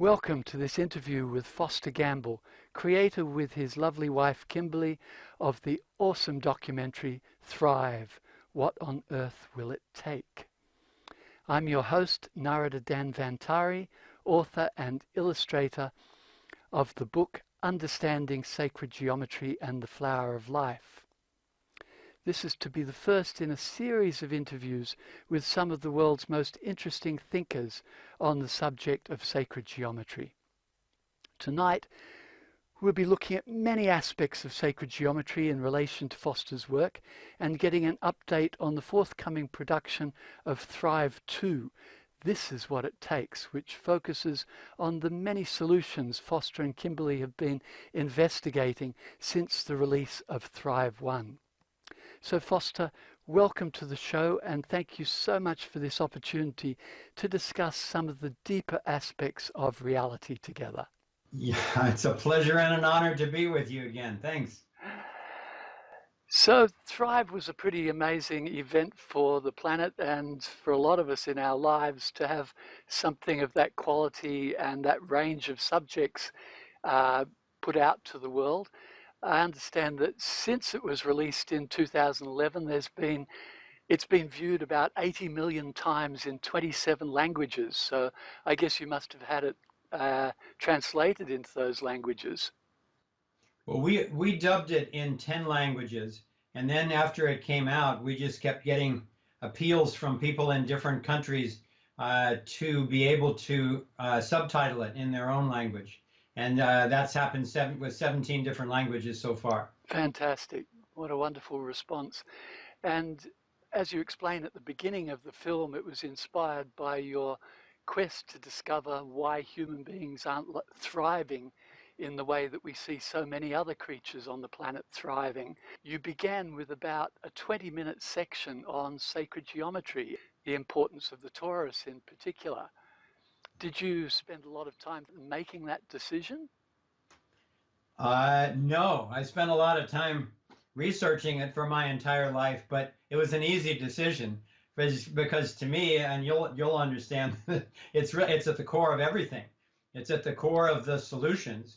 Welcome to this interview with Foster Gamble, creator with his lovely wife Kimberly of the awesome documentary Thrive, What on Earth Will It Take? I'm your host, Narada Danvantari, author and illustrator of the book Understanding Sacred Geometry and the Flower of Life. This is to be the first in a series of interviews with some of the world's most interesting thinkers on the subject of sacred geometry. Tonight, we'll be looking at many aspects of sacred geometry in relation to Foster's work and getting an update on the forthcoming production of Thrive 2. This is What It Takes, which focuses on the many solutions Foster and Kimberly have been investigating since the release of Thrive 1. So Foster, welcome to the show, and thank you so much for this opportunity to discuss some of the deeper aspects of reality together. Yeah, it's a pleasure and an honor to be with you again. Thanks. So Thrive was a pretty amazing event for the planet and for a lot of us in our lives to have something of that quality and that range of subjects put out to the world. I understand that since it was released in 2011, it's been viewed about 80 million times in 27 languages. So I guess you must have had it translated into those languages. Well, we dubbed it in 10 languages, and then after it came out, we just kept getting appeals from people in different countries to be able to subtitle it in their own language. And that's happened with 17 different languages so far. Fantastic. What a wonderful response. And as you explain at the beginning of the film, it was inspired by your quest to discover why human beings aren't thriving in the way that we see so many other creatures on the planet thriving. You began with about a 20-minute section on sacred geometry, the importance of the torus in particular. Did you spend a lot of time making that decision? No, I spent a lot of time researching it for my entire life, but it was an easy decision because to me, and you'll understand, it's at the core of everything. It's at the core of the solutions.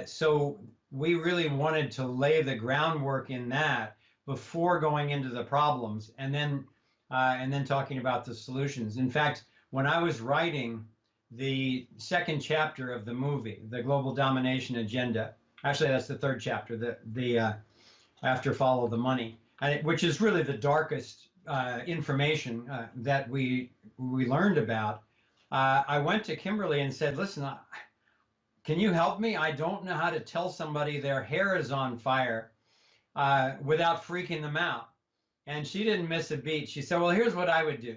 So we really wanted to lay the groundwork in that before going into the problems, and then talking about the solutions. In fact, when I was writing the second chapter of the movie, the Global Domination Agenda, actually that's the third chapter, the after Follow the Money, which is really the darkest information that we learned about. I went to Kimberly and said, listen, can you help me? I don't know how to tell somebody their hair is on fire without freaking them out. And she didn't miss a beat. She said, well, here's what I would do.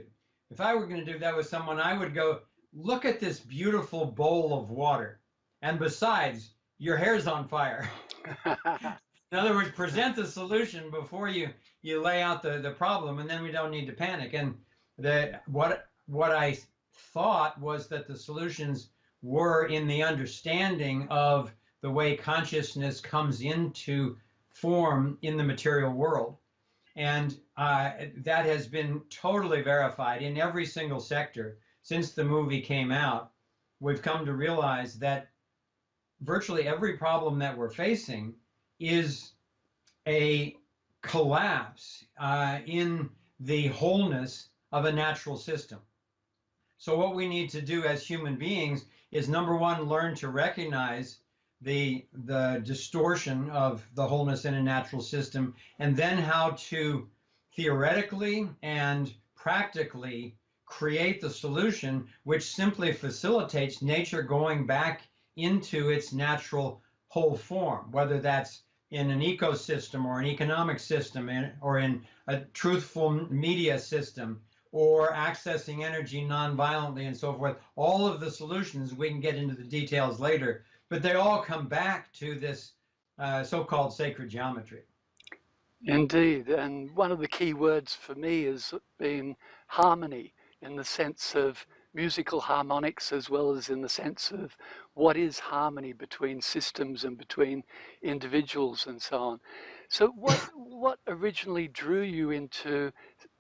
If I were going to do that with someone, I would go, look at this beautiful bowl of water. And besides, your hair's on fire. In other words, present the solution before you lay out the problem, and then we don't need to panic. And what I thought was that the solutions were in the understanding of the way consciousness comes into form in the material world. And that has been totally verified in every single sector. Since the movie came out, we've come to realize that virtually every problem that we're facing is a collapse in the wholeness of a natural system. So what we need to do as human beings is, number one, learn to recognize the distortion of the wholeness in a natural system, and then how to theoretically and practically create the solution which simply facilitates nature going back into its natural whole form, whether that's in an ecosystem or an economic system or in a truthful media system or accessing energy non-violently and so forth. All of the solutions, we can get into the details later, but they all come back to this so-called sacred geometry. Indeed, and one of the key words for me has been harmony, in the sense of musical harmonics as well as in the sense of what is harmony between systems and between individuals and so on. So what originally drew you into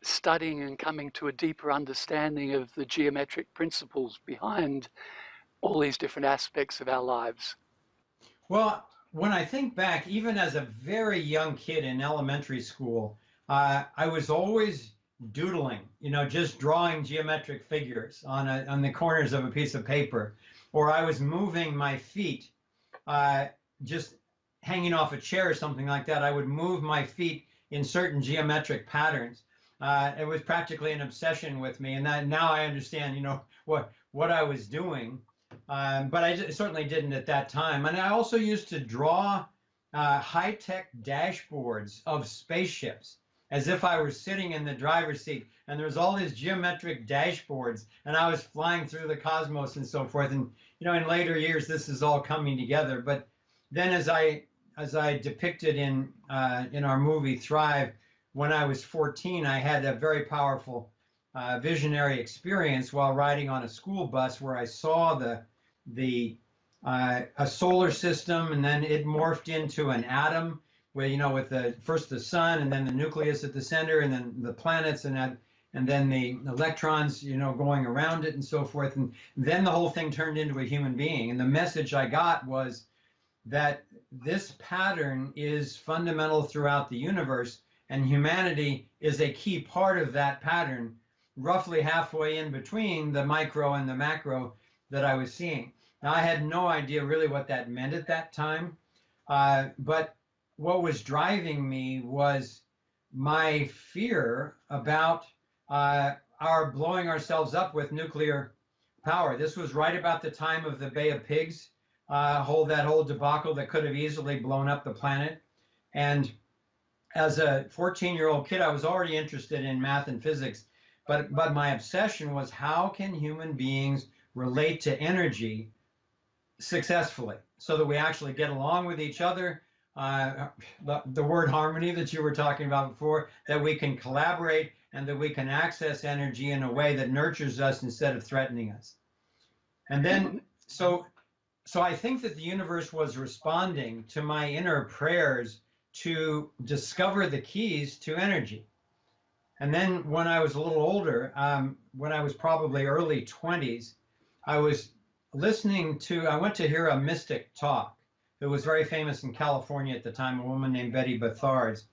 studying and coming to a deeper understanding of the geometric principles behind all these different aspects of our lives. Well, when I think back, even as a very young kid in elementary school, I was always doodling, just drawing geometric figures on the corners of a piece of paper, or I was moving my feet, just hanging off a chair or something like that. I would move my feet in certain geometric patterns. It was practically an obsession with me, and now I understand, what I was doing. But I certainly didn't at that time. And I also used to draw high-tech dashboards of spaceships as if I were sitting in the driver's seat. And there was all these geometric dashboards, and I was flying through the cosmos and so forth. And in later years, this is all coming together. But then, as I depicted in our movie Thrive, when I was 14, I had a very powerful visionary experience while riding on a school bus where I saw a solar system, and then it morphed into an atom where, with first the sun, and then the nucleus at the center, and then the planets, and then the electrons, going around it and so forth. And then the whole thing turned into a human being. And the message I got was that this pattern is fundamental throughout the universe, and humanity is a key part of that pattern, roughly halfway in between the micro and the macro that I was seeing. Now, I had no idea really what that meant at that time, but what was driving me was my fear about our blowing ourselves up with nuclear power. This was right about the time of the Bay of Pigs, that whole debacle that could have easily blown up the planet. And as a 14-year-old kid, I was already interested in math and physics, but my obsession was, how can human beings relate to energy successfully so that we actually get along with each other? The word harmony that you were talking about before, that we can collaborate and that we can access energy in a way that nurtures us instead of threatening us. And then, so I think that the universe was responding to my inner prayers to discover the keys to energy. And then when I was a little older, when I was probably early 20s, I went to hear a mystic talk who was very famous in California at the time, a woman named Betty Bethards.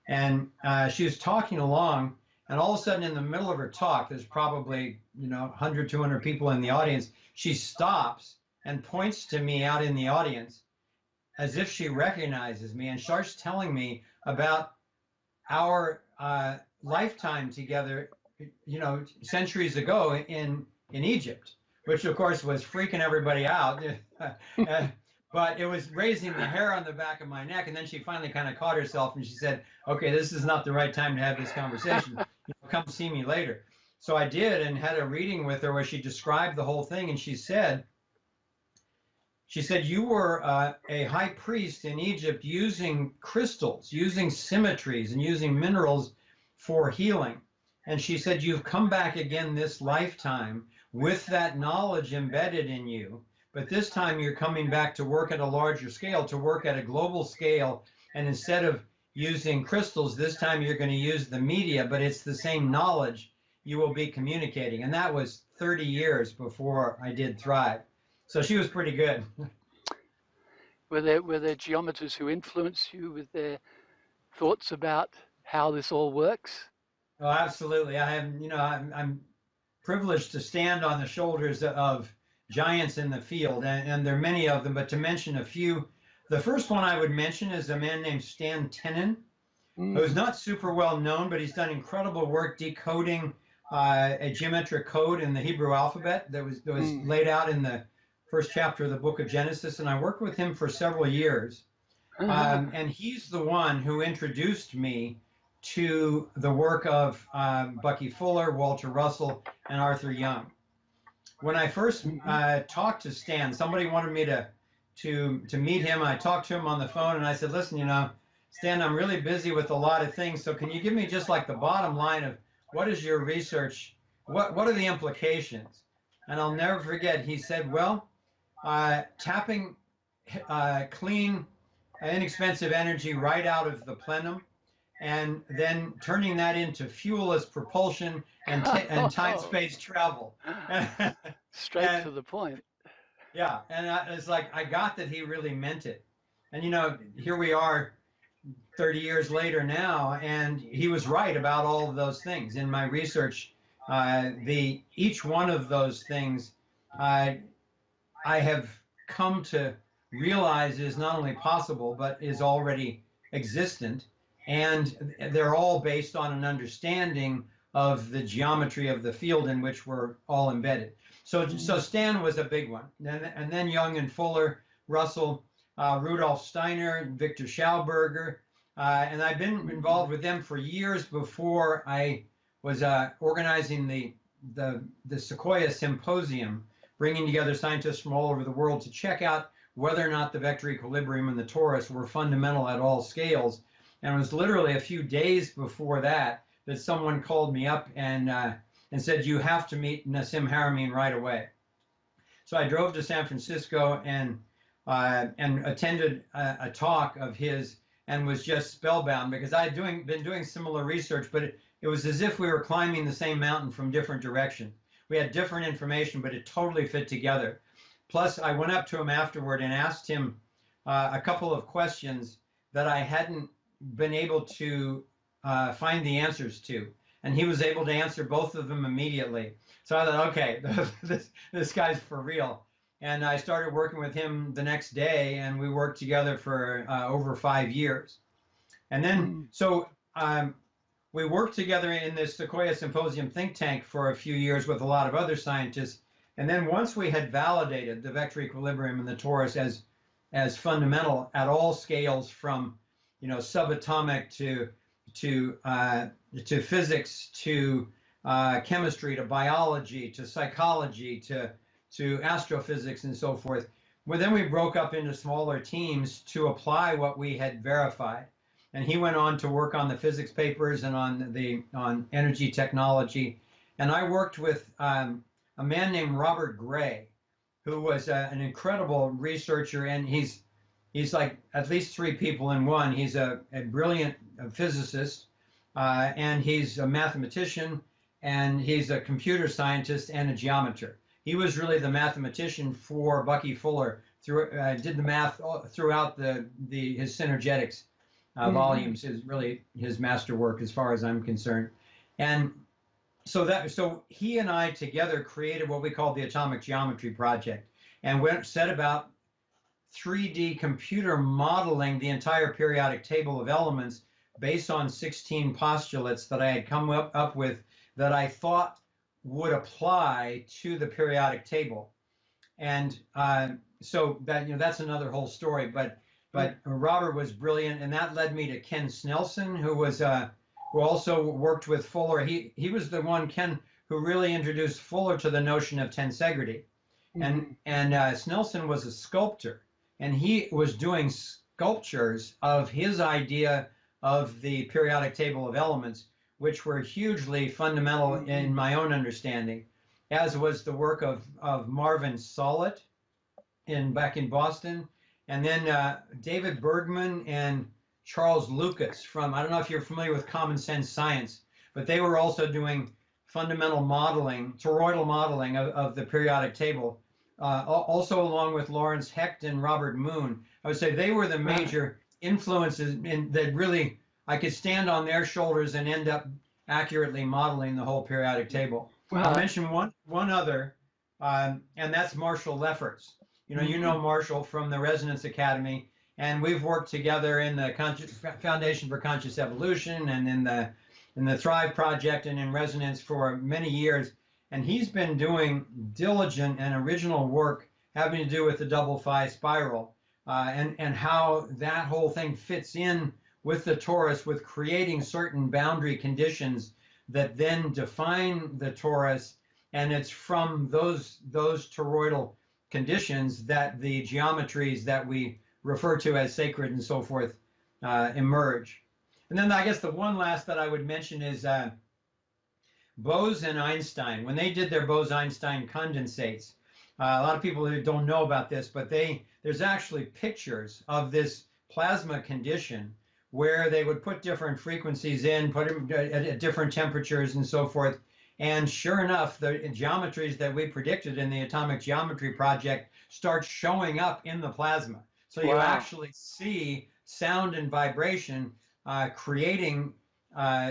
And she was talking along, and all of a sudden in the middle of her talk, there's probably 100, 200 people in the audience, she stops and points to me out in the audience as if she recognizes me, and starts telling me about our lifetime together, centuries ago in Egypt, which of course was freaking everybody out. But it was raising the hair on the back of my neck. And then she finally kind of caught herself, and she said, okay, this is not the right time to have this conversation. Come see me later. So I did, and had a reading with her where she described the whole thing. And she said, you were a high priest in Egypt using crystals, using symmetries, and using minerals for healing. And she said, you've come back again this lifetime with that knowledge embedded in you. But this time you're coming back to work at a larger scale, to work at a global scale. And instead of using crystals, this time you're going to use the media, but it's the same knowledge you will be communicating. And that was 30 years before I did Thrive. So she was pretty good. Were there geometers who influenced you with their thoughts about how this all works? Oh, absolutely. I'm privileged to stand on the shoulders of giants in the field, and there are many of them, but to mention a few, the first one I would mention is a man named Stan Tenen, who's not super well known, but he's done incredible work decoding a geometric code in the Hebrew alphabet that was laid out in the first chapter of the book of Genesis, and I worked with him for several years. And he's the one who introduced me to the work of Bucky Fuller, Walter Russell, and Arthur Young. When I first talked to Stan, somebody wanted me to meet him. I talked to him on the phone, and I said, listen, Stan, I'm really busy with a lot of things, so can you give me just like the bottom line of what is your research, what are the implications? And I'll never forget, he said, well, tapping clean, inexpensive energy right out of the plenum, and then turning that into fuelless propulsion and time-space travel. Straight to the point. Yeah, and it's like I got that he really meant it. And you know, here we are 30 years later now, and he was right about all of those things. In my research, the each one of those things uh, I have come to realize is not only possible, but is already existent. And they're all based on an understanding of the geometry of the field in which we're all embedded. So Stan was a big one. And then Young and Fuller, Russell, Rudolf Steiner, Victor Schauberger. And I've been involved with them for years before I was organizing the Sequoia Symposium, bringing together scientists from all over the world to check out whether or not the vector equilibrium and the torus were fundamental at all scales. And it was literally a few days before that that someone called me up and said, you have to meet Nassim Haramein right away. So I drove to San Francisco and attended a talk of his and was just spellbound because I had been doing similar research, but it was as if we were climbing the same mountain from different directions. We had different information, but it totally fit together. Plus, I went up to him afterward and asked him a couple of questions that I hadn't been able to find the answers to. And he was able to answer both of them immediately. So I thought, okay, this guy's for real. And I started working with him the next day, and we worked together for over 5 years. And then, we worked together in this Sequoia Symposium think tank for a few years with a lot of other scientists. And then once we had validated the vector equilibrium and the torus as fundamental at all scales, from subatomic to physics to chemistry to biology to psychology to astrophysics and so forth, well, then we broke up into smaller teams to apply what we had verified. And he went on to work on the physics papers and on energy technology. And I worked with a man named Robert Gray, who was an incredible researcher, and he's like at least 3 people in one. He's a brilliant physicist, and he's a mathematician, and he's a computer scientist and a geometer. He was really the mathematician for Bucky Fuller. Did the math throughout his synergetics volumes is really his masterwork as far as I'm concerned. And so he and I together created what we called the Atomic Geometry Project, and set about 3D computer modeling the entire periodic table of elements based on 16 postulates that I had come up with that I thought would apply to the periodic table. And so that's another whole story, but Robert was brilliant, and that led me to Ken Snelson, who also worked with Fuller. He was the one, Ken, who really introduced Fuller to the notion of tensegrity. And Snelson was a sculptor, and he was doing sculptures of his idea of the periodic table of elements, which were hugely fundamental in my own understanding, as was the work of Marvin Sollitt back in Boston. And then David Bergman and Charles Lucas I don't know if you're familiar with Common Sense Science, but they were also doing fundamental modeling, toroidal modeling of the periodic table, also along with Lawrence Hecht and Robert Moon. I would say they were the major influences that really I could stand on their shoulders and end up accurately modeling the whole periodic table. I'll mention one other, and that's Marshall Lefferts. You know Marshall from the Resonance Academy, and we've worked together in the Foundation for Conscious Evolution and in the Thrive Project and in Resonance for many years. And he's been doing diligent and original work having to do with the double phi spiral and how that whole thing fits in with the torus, with creating certain boundary conditions that then define the torus. And it's from those toroidal conditions that the geometries that we refer to as sacred and so forth emerge. And then I guess the one last that I would mention is Bose and Einstein. When they did their Bose-Einstein condensates, a lot of people don't know about this, but there's actually pictures of this plasma condition where they would put different frequencies in, put them at different temperatures and so forth. And sure enough, the geometries that we predicted in the Atomic Geometry Project start showing up in the plasma. So you Wow. actually see sound and vibration creating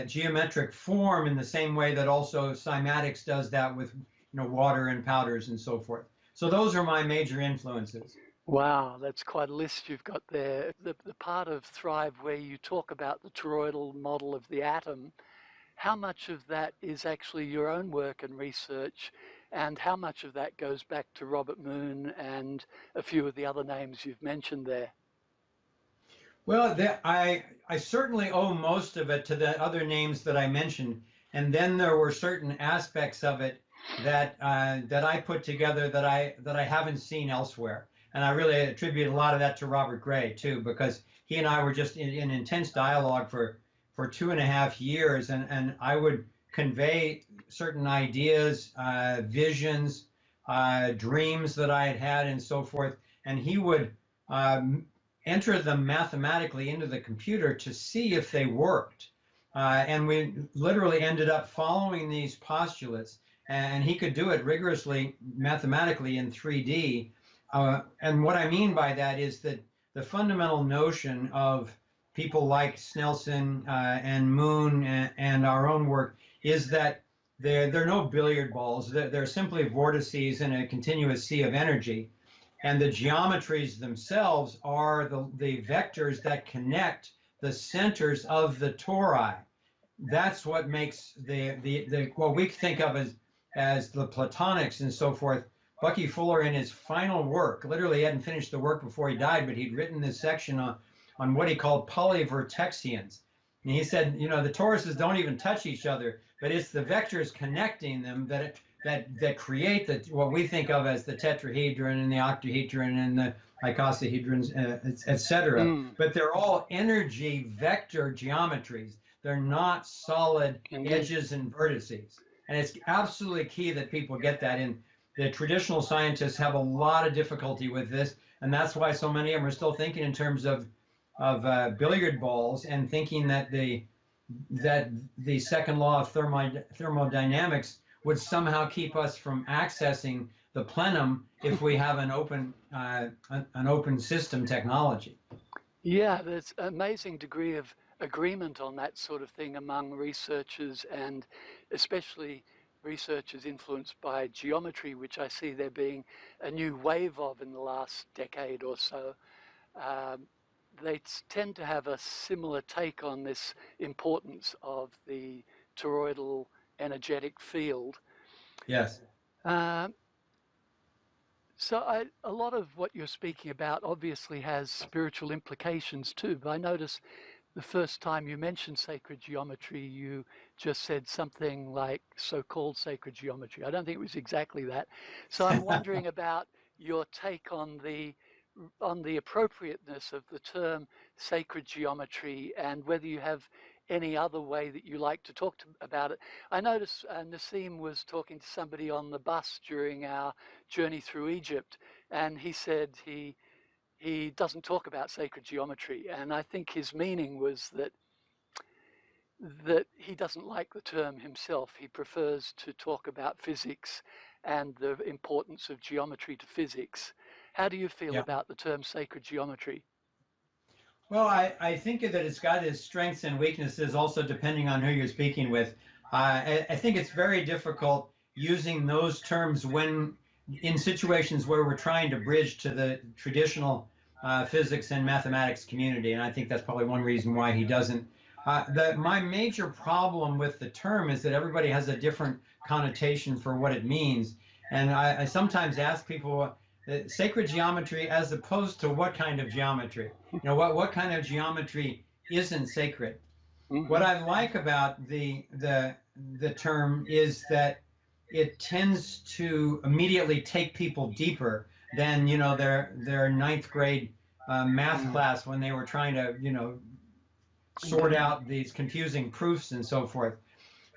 geometric form in the same way that also cymatics does that with water and powders and so forth. So those are my major influences. Wow, that's quite a list you've got there. The part of Thrive where you talk about the toroidal model of the atom, how much of that is actually your own work and research, and how much of that goes back to Robert Moon and a few of the other names you've mentioned there? Well, I certainly owe most of it to the other names that I mentioned, and then there were certain aspects of it that I put together that I haven't seen elsewhere, and I really attribute a lot of that to Robert Gray too, because he and I were just in intense dialogue for 2.5 years, and I would convey certain ideas, visions, dreams that I had had, and so forth, and he would. Enter them mathematically into the computer to see if they worked. And we literally ended up following these postulates, and he could do it rigorously mathematically in 3D. And what I mean by that is that the fundamental notion of people like Snelson and Moon and our own work is that they're no billiard balls. They're simply vortices in a continuous sea of energy. And the geometries themselves are the vectors that connect the centers of the tori. That's what makes the what we think of as the platonics and so forth. Bucky Fuller, in his final work, literally hadn't finished the work before he died, but he'd written this section on what he called polyvertexians. And he said, the toruses don't even touch each other, but it's the vectors connecting them that create what we think of as the tetrahedron and the octahedron and the icosahedrons, etc. Mm, But they're all energy vector geometries. They're not solid indeed. edges and vertices. And it's absolutely key that people get that in. The traditional scientists have a lot of difficulty with this, and that's why so many of them are still thinking in terms of billiard balls and thinking that the second law of thermodynamics would somehow keep us from accessing the plenum if we have an open system technology. Yeah, there's an amazing degree of agreement on that sort of thing among researchers, and especially researchers influenced by geometry, which I see there being a new wave of in the last decade or so. Um, they tend to have a similar take on this importance of the toroidal energetic field. Yes. Um, a lot of what you're speaking about obviously has spiritual implications too, but I notice the first time you mentioned sacred geometry, you just said something like so-called sacred geometry. I don't think it was exactly that. So I'm wondering about your take on the appropriateness of the term sacred geometry and whether you have any other way that you like to talk about it. I noticed Nassim was talking to somebody on the bus during our journey through Egypt, and he said he doesn't talk about sacred geometry, and I think his meaning was that he doesn't like the term himself. He prefers to talk about physics and the importance of geometry to physics. How do you feel Yeah. about the term sacred geometry? Well, I think that it's got its strengths and weaknesses also depending on who you're speaking with. I think it's very difficult using those terms when in situations where we're trying to bridge to the traditional physics and mathematics community, and I think that's probably one reason why he doesn't. My major problem with the term is that everybody has a different connotation for what it means, and I sometimes ask people, sacred geometry as opposed to what kind of geometry? What kind of geometry isn't sacred? What Mm-hmm. I like about the term is that it tends to immediately take people deeper than their ninth grade math Mm, class when they were trying to sort indeed. out these confusing proofs and so forth.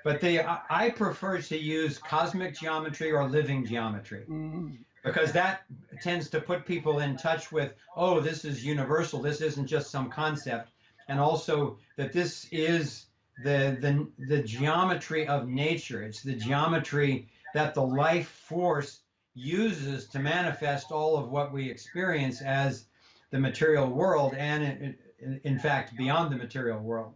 But I prefer to use cosmic geometry or living geometry, Mm, because that tends to put people in touch with, oh, this is universal. This isn't just some concept. And also that this is the geometry of nature. It's the geometry that the life force uses to manifest all of what we experience as the material world and in fact beyond the material world.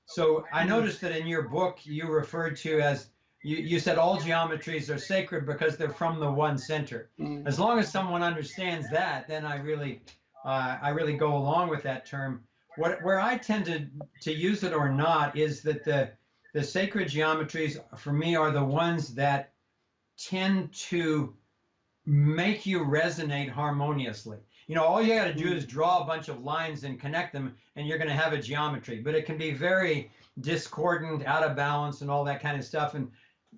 So I noticed that in your book you referred to as you said all geometries are sacred because they're from the one center. As long as someone understands that, then I really go along with that term. Where I tend to use it or not is that the sacred geometries for me are the ones that tend to make you resonate harmoniously. You know, all you got to do is draw a bunch of lines and connect them, and you're going to have a geometry. But it can be very discordant, out of balance, and all that kind of stuff. And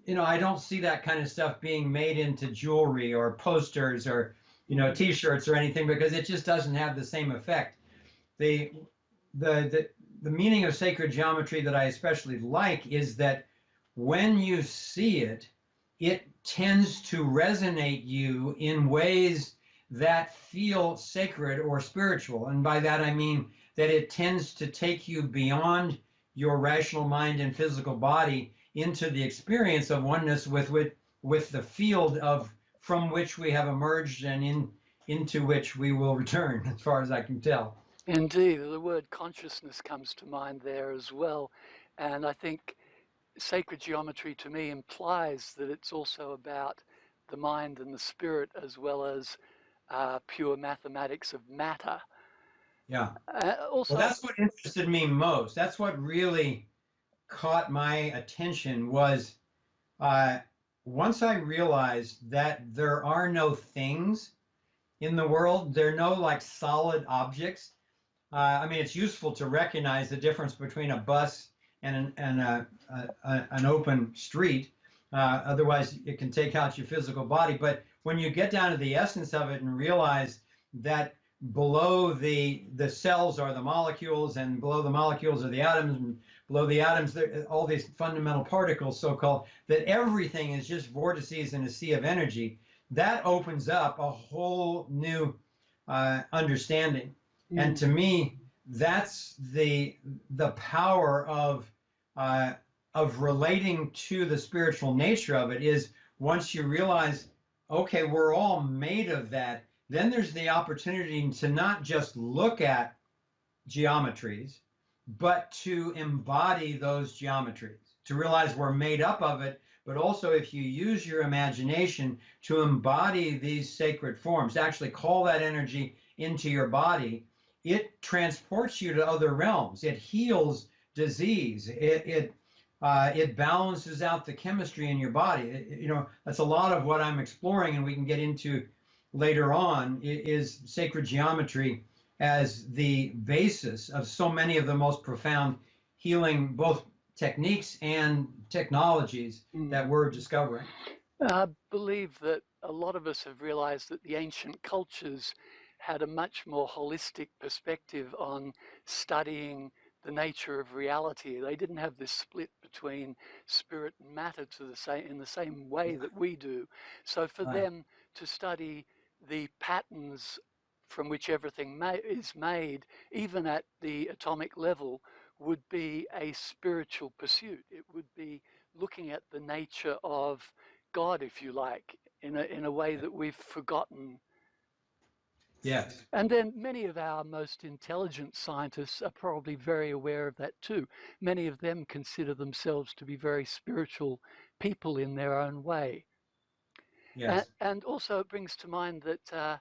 you know, I don't see that kind of stuff being made into jewelry or posters or, you know, T-shirts or anything, because it just doesn't have the same effect. The meaning of sacred geometry that I especially like is that when you see it, it tends to resonate you in ways that feel sacred or spiritual. And by that I mean that it tends to take you beyond your rational mind and physical body into the experience of oneness with the field of from which we have emerged and into which we will return, as far as I can tell. Indeed, the word consciousness comes to mind there as well. And I think sacred geometry to me implies that it's also about the mind and the spirit, as well as pure mathematics of matter. Yeah. Also, well, that's what interested me most. That's what really caught my attention was once I realized that there are no things in the world, there are no like solid objects. I mean, it's useful to recognize the difference between a bus and an open street. Otherwise, it can take out your physical body. But when you get down to the essence of it and realize that below the cells are the molecules, and below the molecules are the atoms, and below the atoms, all these fundamental particles, so-called, that everything is just vortices in a sea of energy, that opens up a whole new understanding. And to me, that's the power of relating to the spiritual nature of it, is once you realize, okay, we're all made of that, then there's the opportunity to not just look at geometries, but to embody those geometries, to realize we're made up of it, but also if you use your imagination to embody these sacred forms, actually call that energy into your body, it transports you to other realms. It heals disease. It balances out the chemistry in your body. You know, that's a lot of what I'm exploring, and we can get into later on, is sacred geometry as the basis of so many of the most profound healing, both techniques and technologies that we're discovering. I believe that a lot of us have realized that the ancient cultures had a much more holistic perspective on studying the nature of reality. They didn't have this split between spirit and matter in the same way that we do. So for them to study the patterns from which everything is made, even at the atomic level, would be a spiritual pursuit. It would be looking at the nature of God, if you like, in a way that we've forgotten. Yes. And then many of our most intelligent scientists are probably very aware of that too. Many of them consider themselves to be very spiritual people in their own way. Yes. And also it brings to mind that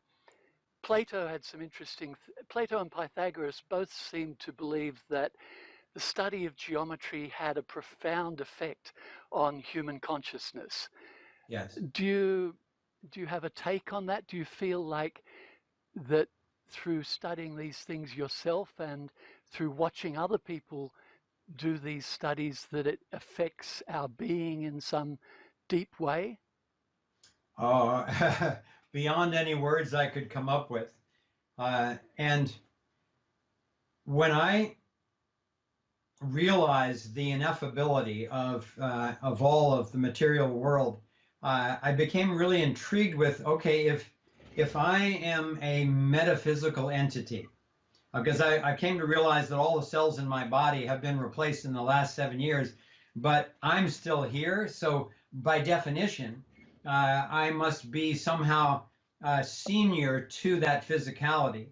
Plato had some interesting, Plato and Pythagoras both seemed to believe that the study of geometry had a profound effect on human consciousness. Yes. Do you have a take on that? Do you feel like that through studying these things yourself and through watching other people do these studies that it affects our being in some deep way? Oh, beyond any words I could come up with. And when I realized the ineffability of all of the material world, I became really intrigued with, okay, if I am a metaphysical entity, because I came to realize that all the cells in my body have been replaced in the last 7 years, but I'm still here. So by definition, I must be somehow senior to that physicality.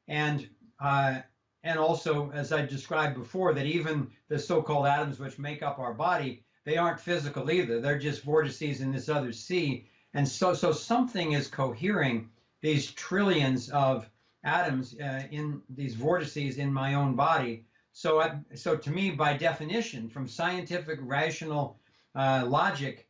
And uh, and also, as I described before, that even the so-called atoms which make up our body, they aren't physical either. They're just vortices in this other sea. And so something is cohering these trillions of atoms in these vortices in my own body. So to me, by definition, from scientific, rational logic,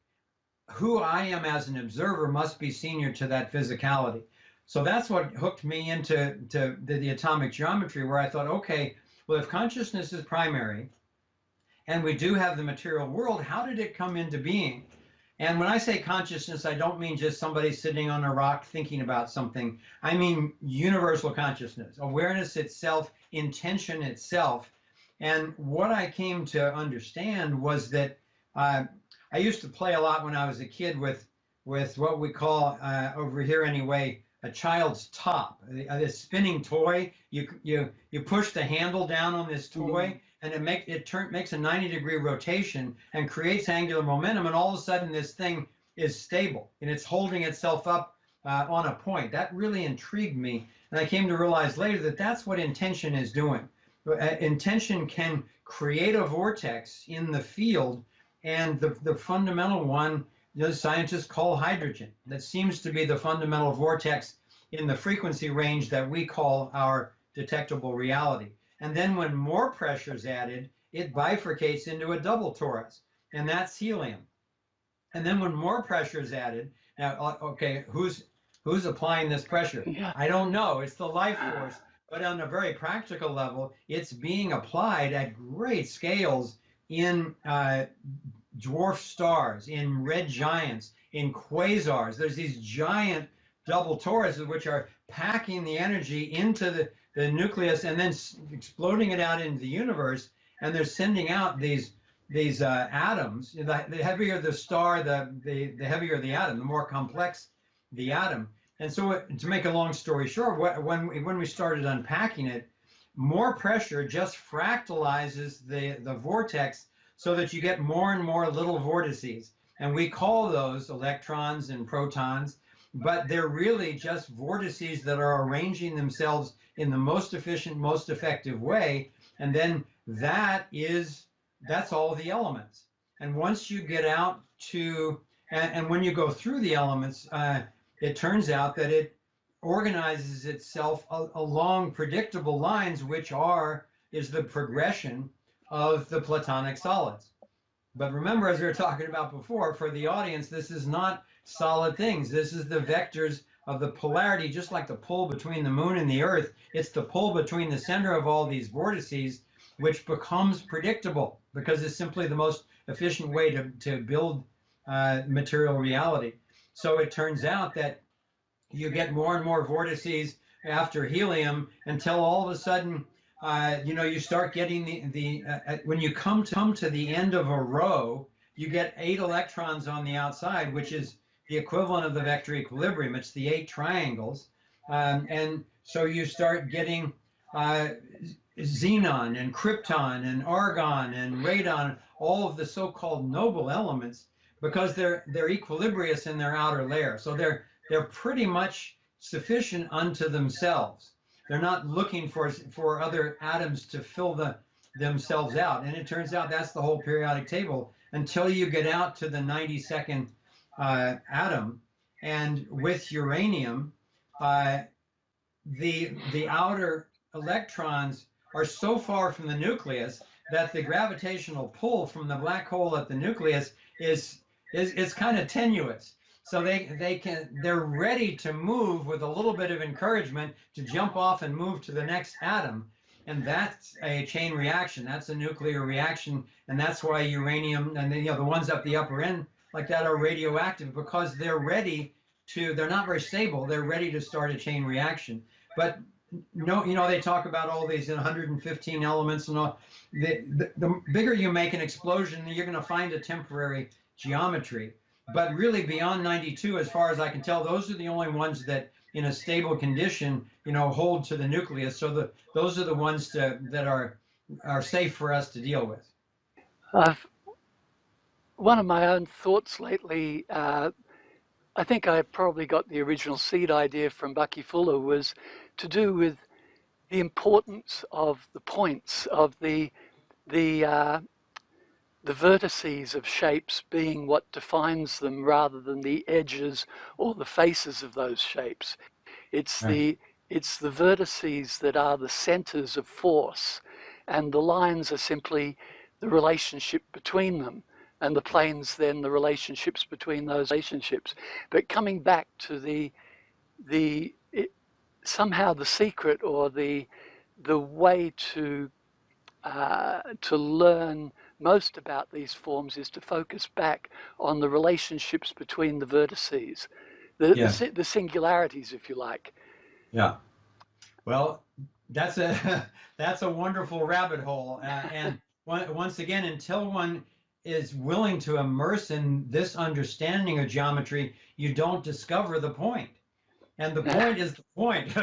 who I am as an observer must be senior to that physicality. So that's what hooked me into the atomic geometry, where I thought, okay, well, if consciousness is primary and we do have the material world, how did it come into being? And when I say consciousness, I don't mean just somebody sitting on a rock thinking about something. I mean universal consciousness, awareness itself, intention itself. And what I came to understand was that I used to play a lot when I was a kid with what we call over here anyway, a child's top, this spinning toy. You push the handle down on this toy, and it makes a 90-degree rotation and creates angular momentum, and all of a sudden this thing is stable and it's holding itself up on a point. That really intrigued me, and I came to realize later that that's what intention is doing. Intention can create a vortex in the field, and the fundamental one, scientists call hydrogen. That seems to be the fundamental vortex in the frequency range that we call our detectable reality. And then when more pressure is added, it bifurcates into a double torus, and that's helium. And then when more pressure is added, now, okay, who's applying this pressure? Yeah. I don't know. It's the life force. But on a very practical level, it's being applied at great scales in dwarf stars, in red giants, in quasars. There's these giant double toruses which are packing the energy into the nucleus and then exploding it out into the universe. And they're sending out these atoms. The heavier the star, the heavier the atom, the more complex the atom. And so, to make a long story short, when we started unpacking it, more pressure just fractalizes the vortex so that you get more and more little vortices. And we call those electrons and protons, but they're really just vortices that are arranging themselves in the most efficient, most effective way. And then that's all the elements. And once you get out to, and when you go through the elements, it turns out that it organizes itself along predictable lines, which is the progression of the Platonic solids. But remember, as we were talking about before, for the audience, this is not solid things. This is the vectors of the polarity, just like the pull between the moon and the earth. It's the pull between the center of all these vortices, which becomes predictable because it's simply the most efficient way to build material reality. So it turns out that you get more and more vortices after helium until all of a sudden, you start getting when you come to the end of a row, you get 8 electrons on the outside, which is the equivalent of the vector equilibrium. It's the 8 triangles. And so you start getting xenon and krypton and argon and radon, all of the so-called noble elements, because they're equilibrious in their outer layer. So they're pretty much sufficient unto themselves. They're not looking for other atoms to fill themselves out. And it turns out that's the whole periodic table until you get out to the 92nd atom. And with uranium, the outer electrons are so far from the nucleus that the gravitational pull from the black hole at the nucleus is kind of tenuous. So they're ready to move with a little bit of encouragement to jump off and move to the next atom. And that's a chain reaction. That's a nuclear reaction. And that's why uranium and the ones at the upper end like that are radioactive, because they're not very stable. They're ready to start a chain reaction. But no, they talk about all these 115 elements and all. The bigger you make an explosion, you're going to find a temporary geometry. But really beyond 92, as far as I can tell, those are the only ones that in a stable condition, hold to the nucleus. So those are the ones that are safe for us to deal with. One of my own thoughts lately I think I probably got the original seed idea from Bucky Fuller, was to do with the importance of the points of the uh, the vertices of shapes being what defines them rather than the edges or the faces of those shapes. It's Right. the it's the vertices that are the centers of force, and the lines are simply the relationship between them, and the planes then the relationships between those relationships. But coming back to the somehow the secret or the way to learn most about these forms is to focus back on the relationships between the vertices, Yes. the singularities, if you like. Yeah. Well, that's a that's a wonderful rabbit hole, and once again, until one is willing to immerse in this understanding of geometry, you don't discover the point, and the point is the point.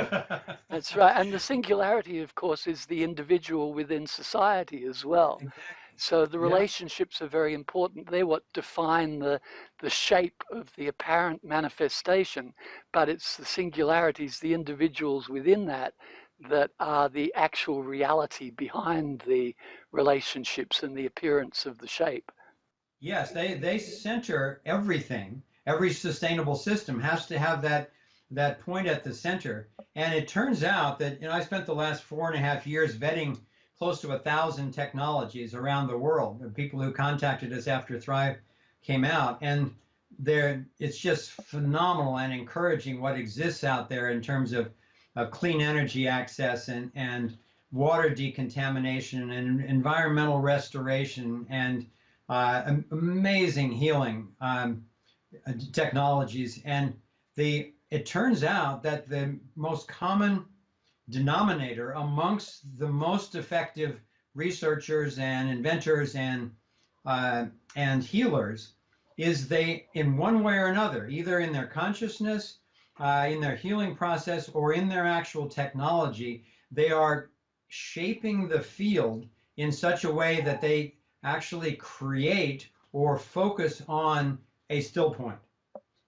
That's right. And the singularity, of course, is the individual within society as well. Exactly. So the Yeah. relationships are very important. They're what define the shape of the apparent manifestation, but it's the singularities, the individuals within that, that are the actual reality behind the relationships and the appearance of the shape. Yes, they center everything. Every sustainable system has to have that point at the center. And it turns out that, I spent the last 4.5 years vetting close to 1,000 technologies around the world, people who contacted us after Thrive came out. And it's just phenomenal and encouraging what exists out there in terms of clean energy access and water decontamination and environmental restoration and amazing healing technologies. And it turns out that the most common denominator amongst the most effective researchers and inventors and healers is they, in one way or another, either in their consciousness, in their healing process, or in their actual technology, they are shaping the field in such a way that they actually create or focus on a still point.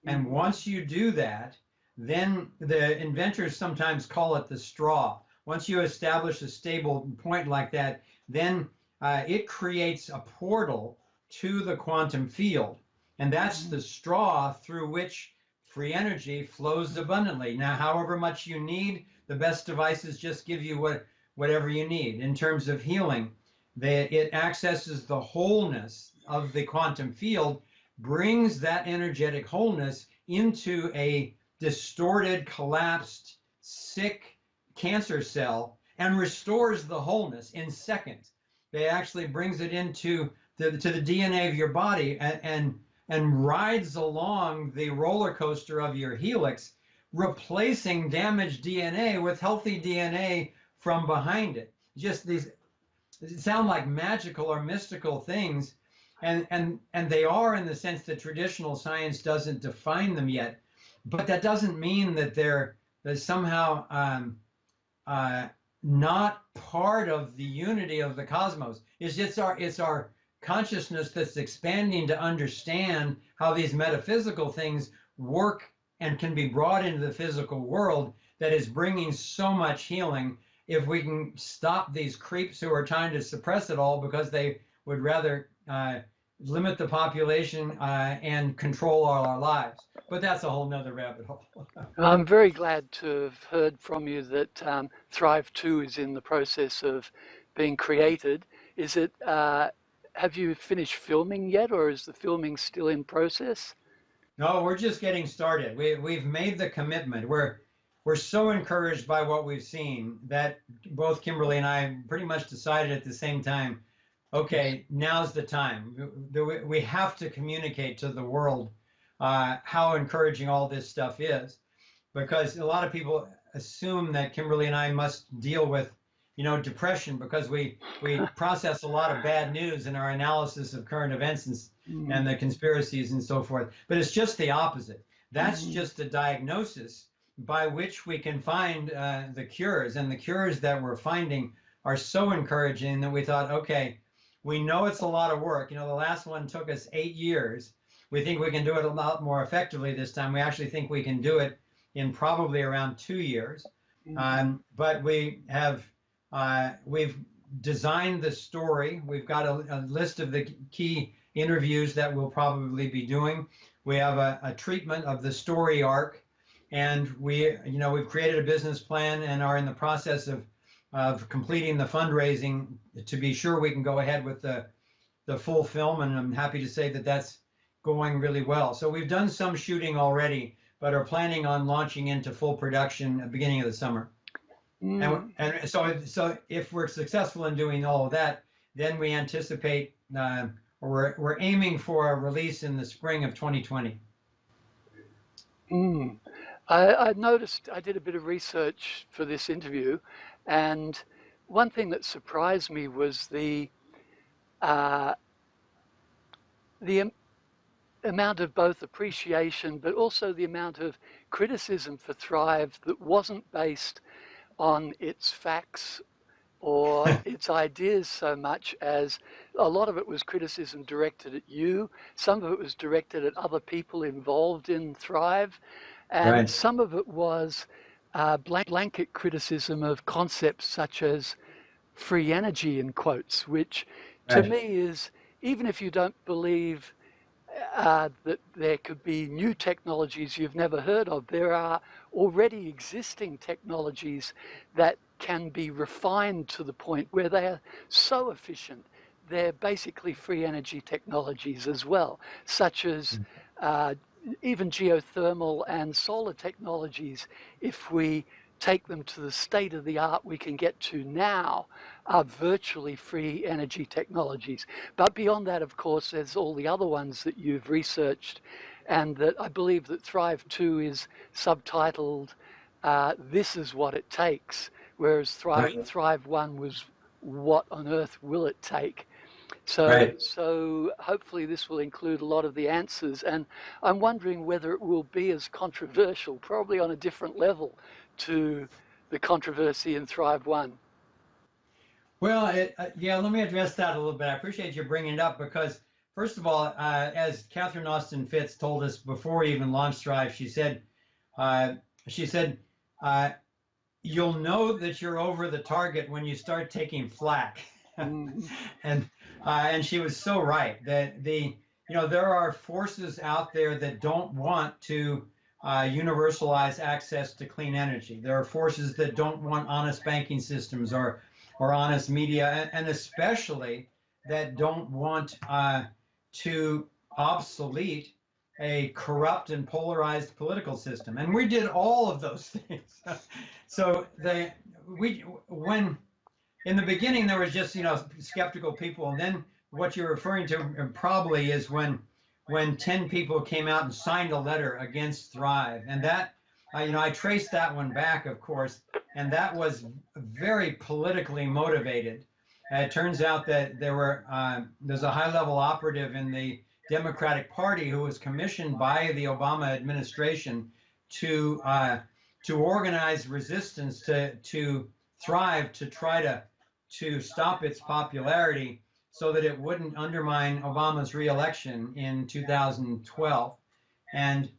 And once you do that, then the inventors sometimes call it the straw. Once you establish a stable point like that, then it creates a portal to the quantum field. And that's the straw through which free energy flows abundantly. Now, however much you need, the best devices just give you whatever you need. In terms of healing, it accesses the wholeness of the quantum field, brings that energetic wholeness into a distorted, collapsed, sick cancer cell and restores the wholeness in seconds. It actually brings it into to the DNA of your body and rides along the roller coaster of your helix, replacing damaged DNA with healthy DNA from behind it. Just these sound like magical or mystical things, and they are, in the sense that traditional science doesn't define them yet. But that doesn't mean that they're somehow not part of the unity of the cosmos. It's our consciousness that's expanding to understand how these metaphysical things work and can be brought into the physical world that is bringing so much healing. If we can stop these creeps who are trying to suppress it all because they would rather limit the population and control all our lives. But that's a whole nother rabbit hole. I'm very glad to have heard from you that Thrive 2 is in the process of being created. Is it, have you finished filming yet, or is the filming still in process? No, we're just getting started. We've made the commitment. We're so encouraged by what we've seen that both Kimberly and I pretty much decided at the same time, okay, now's the time. We have to communicate to the world how encouraging all this stuff is, because a lot of people assume that Kimberly and I must deal with, depression because we process a lot of bad news in our analysis of current events and the conspiracies and so forth. But it's just the opposite. That's just a diagnosis by which we can find the cures. And the cures that we're finding are so encouraging that we thought, okay, we know it's a lot of work. The last one took us 8 years. we think we can do it a lot more effectively this time. We actually think we can do it in probably around 2 years. But we've designed the story. We've got a list of the key interviews that we'll probably be doing. We have a treatment of the story arc, and we've created a business plan and are in the process of completing the fundraising to be sure we can go ahead with the full film. And I'm happy to say that that's going really well. So we've done some shooting already, but are planning on launching into full production at the beginning of the summer. And so if we're successful in doing all of that, then we anticipate, we're aiming for a release in the spring of 2020. I noticed, I did a bit of research for this interview, and one thing that surprised me was the amount of both appreciation but also the amount of criticism for Thrive that wasn't based on its facts or its ideas so much as a lot of it was criticism directed at you, some of it was directed at other people involved in Thrive, and some of it was blanket criticism of concepts such as free energy, in quotes, which to me is, even if you don't believe that there could be new technologies you've never heard of, there are already existing technologies that can be refined to the point where they are so efficient. They're basically free energy technologies as well, such as even geothermal and solar technologies. If we take them to the state of the art we can get to now, are virtually free energy technologies. But beyond that, of course, there's all the other ones that you've researched, and that I believe that Thrive 2 is subtitled This Is What It Takes, whereas Thrive 1 was What on Earth Will It Take? So hopefully this will include a lot of the answers, and I'm wondering whether it will be as controversial, probably on a different level to the controversy in Thrive 1. Well, let me address that a little bit. I appreciate you bringing it up because, first of all, as Catherine Austin Fitts told us before we even launched Thrive, she said, you'll know that you're over the target when you start taking flack. And she was so right that there are forces out there that don't want to universalize access to clean energy. There are forces that don't want honest banking systems or honest media, and especially that don't want to obsolete a corrupt and polarized political system. And we did all of those things. So when in the beginning there was just skeptical people, and then what you're referring to probably is when 10 people came out and signed a letter against Thrive, and that I traced that one back, of course, and that was very politically motivated. It turns out that there's a high-level operative in the Democratic Party who was commissioned by the Obama administration to organize resistance to Thrive, to try to stop its popularity so that it wouldn't undermine Obama's re-election in 2012. And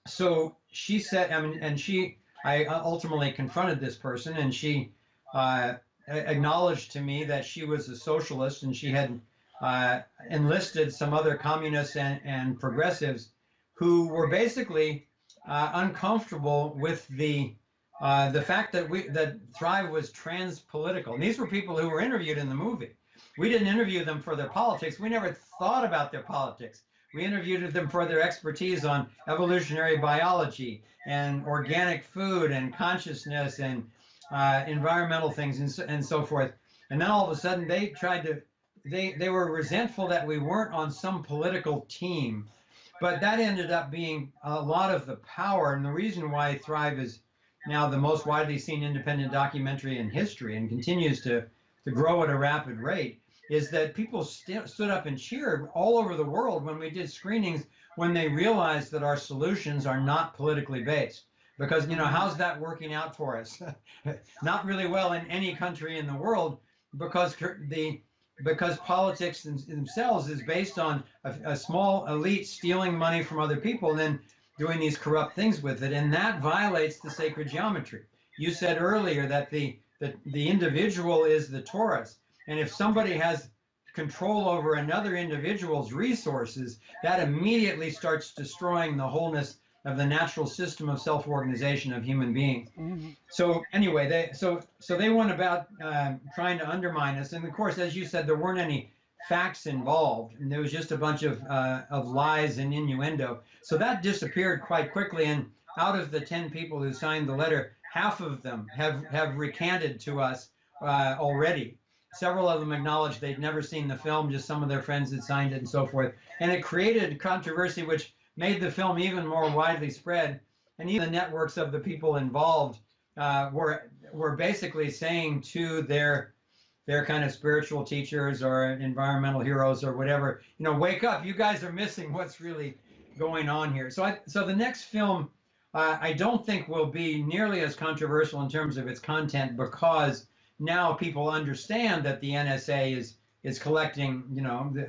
so she said, I ultimately confronted this person, and she acknowledged to me that she was a socialist, and she had enlisted some other communists and progressives who were basically uncomfortable with the fact that Thrive was trans-political. And these were people who were interviewed in the movie. We didn't interview them for their politics. We never thought about their politics. We interviewed them for their expertise on evolutionary biology and organic food and consciousness and environmental things and so forth. And then all of a sudden they were resentful that we weren't on some political team. But that ended up being a lot of the power, and the reason why Thrive is now the most widely seen independent documentary in history and continues to grow at a rapid rate, is that people stood up and cheered all over the world when we did screenings, when they realized that our solutions are not politically based. Because, how's that working out for us? Not really well in any country in the world, because because politics themselves is based on a small elite stealing money from other people and then doing these corrupt things with it, and that violates the sacred geometry. You said earlier that the individual is the torus, and if somebody has control over another individual's resources, that immediately starts destroying the wholeness of the natural system of self-organization of human beings. Mm-hmm. So anyway, they went about trying to undermine us, and of course, as you said, there weren't any facts involved, and there was just a bunch of lies and innuendo. So that disappeared quite quickly, and out of the 10 people who signed the letter, half of them have recanted to us already. Several of them acknowledged they'd never seen the film, just some of their friends had signed it and so forth. And it created controversy, which made the film even more widely spread. And even the networks of the people involved were basically saying to their kind of spiritual teachers or environmental heroes or whatever, wake up, you guys are missing what's really going on here. So the next film, I don't think will be nearly as controversial in terms of its content, because now people understand that the NSA is collecting,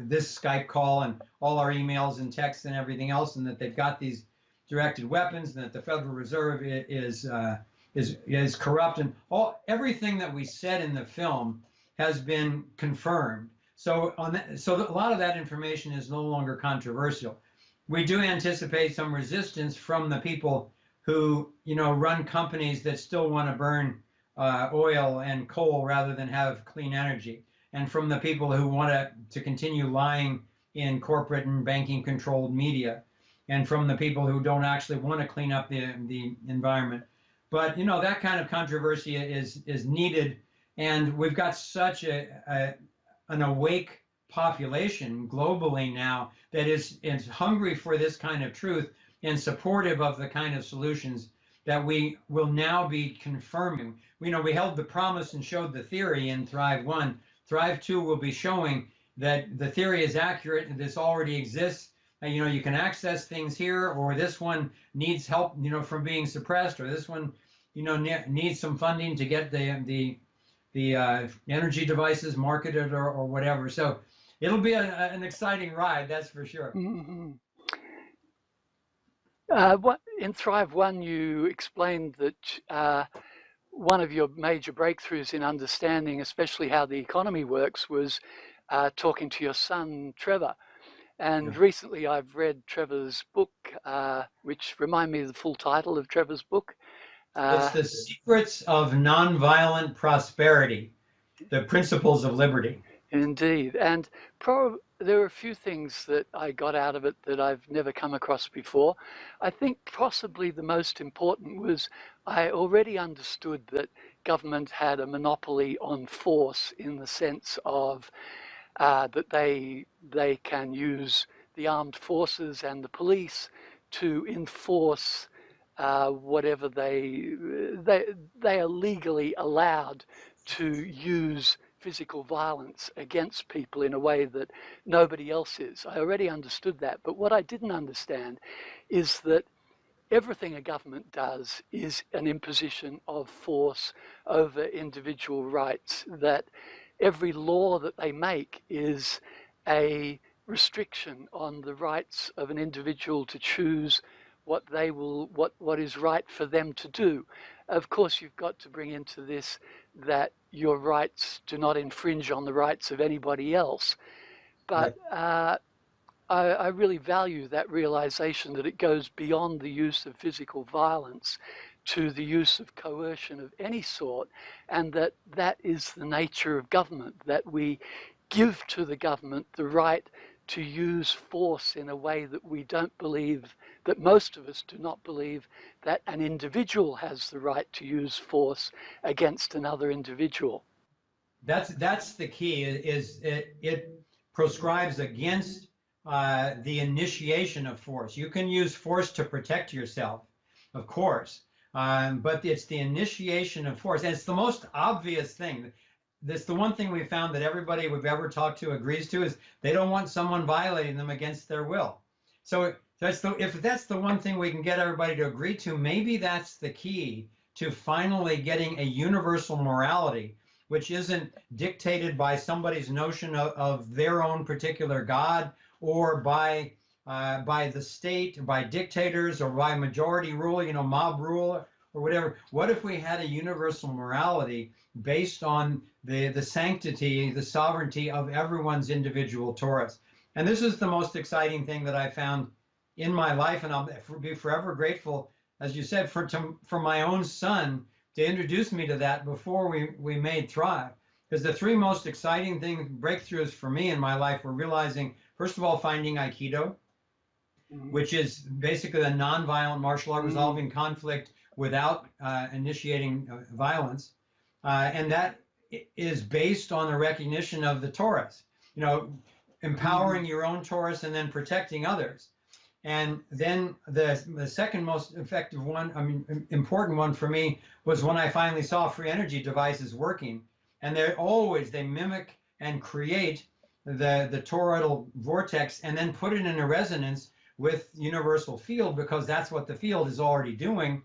this Skype call and all our emails and texts and everything else, and that they've got these directed weapons, and that the Federal Reserve is corrupt, and everything that we said in the film has been confirmed. So a lot of that information is no longer controversial. We do anticipate some resistance from the people who run companies that still want to burn oil and coal rather than have clean energy, and from the people who want to continue lying in corporate and banking controlled media, and from the people who don't actually want to clean up the environment. But that kind of controversy is needed, and we've got such an awake population globally now that is hungry for this kind of truth and supportive of the kind of solutions that we will now be confirming. We held the promise and showed the theory in Thrive 1. Thrive 2 will be showing that the theory is accurate and this already exists. You can access things here, or this one needs help, from being suppressed, or this one, needs some funding to get the energy devices marketed or whatever. So it'll be an exciting ride, that's for sure. Mm-hmm. In Thrive 1, you explained that one of your major breakthroughs in understanding, especially how the economy works, was talking to your son, Trevor. And Yeah. recently I've read Trevor's book, which remind me of the full title of Trevor's book. It's The Secrets of Nonviolent Prosperity, the Principles of Liberty. Indeed. And there are a few things that I got out of it that I've never come across before. I think possibly the most important was I already understood that government had a monopoly on force, in the sense of that they can use the armed forces and the police to enforce whatever they are legally allowed to use physical violence against people in a way that nobody else is. I already understood that, but what I didn't understand is that everything a government does is an imposition of force over individual rights, that every law that they make is a restriction on the rights of an individual to choose what is right for them to do. Of course, you've got to bring into this that your rights do not infringe on the rights of anybody else. But I really value that realization that it goes beyond the use of physical violence to the use of coercion of any sort, and that is the nature of government, that we give to the government the right to use force in a way that we don't believe, that most of us do not believe, that an individual has the right to use force against another individual. That's the key. It proscribes against the initiation of force. You can use force to protect yourself, of course, but it's the initiation of force, and it's the most obvious thing. That's the one thing we found that everybody we've ever talked to agrees to, is they don't want someone violating them against their will. So if that's the one thing we can get everybody to agree to, maybe that's the key to finally getting a universal morality which isn't dictated by somebody's notion of their own particular God, or by the state, by dictators, or by majority rule, mob rule, or whatever. What if we had a universal morality based on the sanctity, the sovereignty of everyone's individual torus? And this is the most exciting thing that I found in my life, and I'll be forever grateful, as you said, for my own son to introduce me to that before we made Thrive. Because the three most exciting breakthroughs for me in my life were realizing, first of all, finding Aikido, which is basically a nonviolent martial art resolving conflict without initiating violence. And that is based on the recognition of the torus, empowering your own torus and then protecting others. And then the second most effective one, important one for me, was when I finally saw free energy devices working. And they mimic and create the toroidal vortex and then put it in a resonance with universal field, because that's what the field is already doing.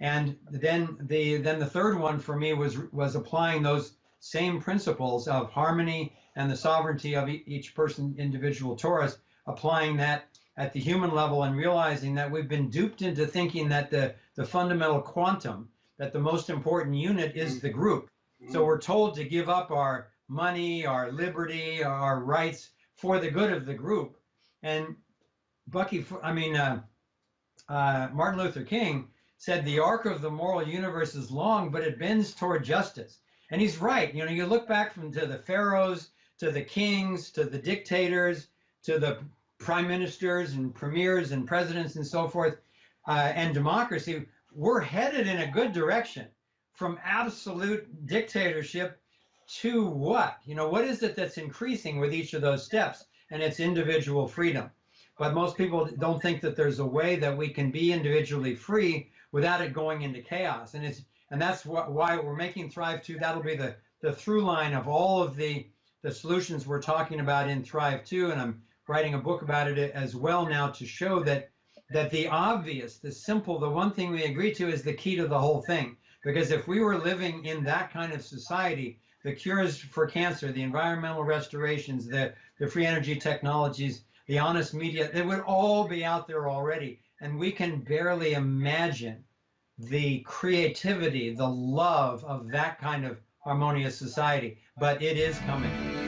And then the third one for me was applying those same principles of harmony and the sovereignty of each person, individual torus, applying that at the human level and realizing that we've been duped into thinking that the fundamental quantum, that the most important unit is the group. So we're told to give up our money, our liberty, our rights for the good of the group. And Martin Luther King said the arc of the moral universe is long, but it bends toward justice. And he's right. You look back to the pharaohs, to the kings, to the dictators, to the prime ministers and premiers and presidents and so forth, and democracy. We're headed in a good direction from absolute dictatorship to what? What is it that's increasing with each of those steps? And it's individual freedom. But most people don't think that there's a way that we can be individually free without it going into chaos. And that's why we're making Thrive 2. That'll be the through line of all of the solutions we're talking about in Thrive 2. And I'm writing a book about it as well now to show that the obvious, the simple, the one thing we agree to is the key to the whole thing. Because if we were living in that kind of society, the cures for cancer, the environmental restorations, the free energy technologies, the honest media, they would all be out there already. And we can barely imagine the creativity, the love of that kind of harmonious society. But it is coming.